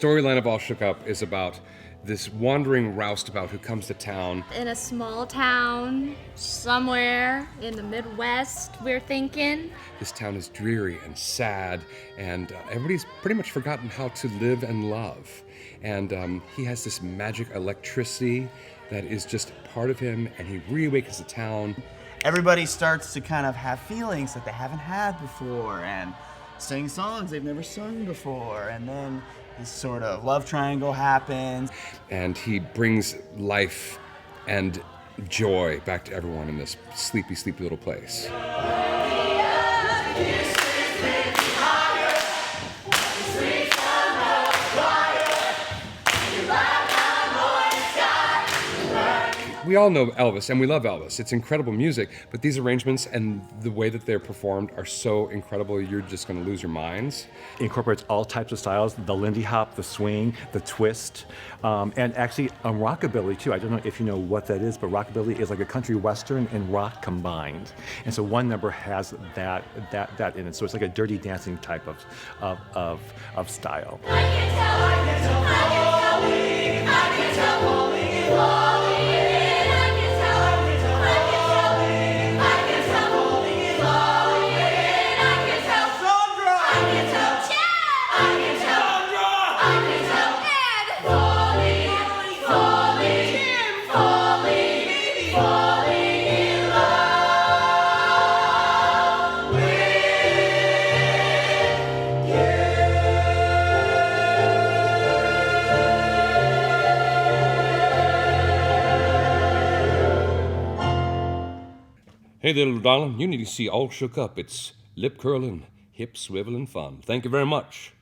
storyline of All Shook Up is about this wandering roustabout who comes to town. In a small town, somewhere in the Midwest, we're thinking. This town is dreary and sad, and everybody's pretty much forgotten how to live and love. And he has this magic electricity that is just part of him, and he reawakens the town. Everybody starts to kind of have feelings that they haven't had before, and sing songs they've never sung before, and then this sort of love triangle happens. And he brings life and joy back to everyone in this sleepy, sleepy little place. We all know Elvis, and we love Elvis. It's incredible music, but these arrangements and the way that they're performed are so incredible, you're just going to lose your minds. It incorporates all types of styles, the Lindy Hop, the swing, the twist, and actually rockabilly too. I don't know if you know what that is, but rockabilly is like a country western and rock combined. And so one number has that in it. So it's like a dirty dancing type of style. I can tell, I can tell, I can tell, Hey there, little darling. You need to see All Shook Up. It's lip curling, hip swiveling fun. Thank you very much.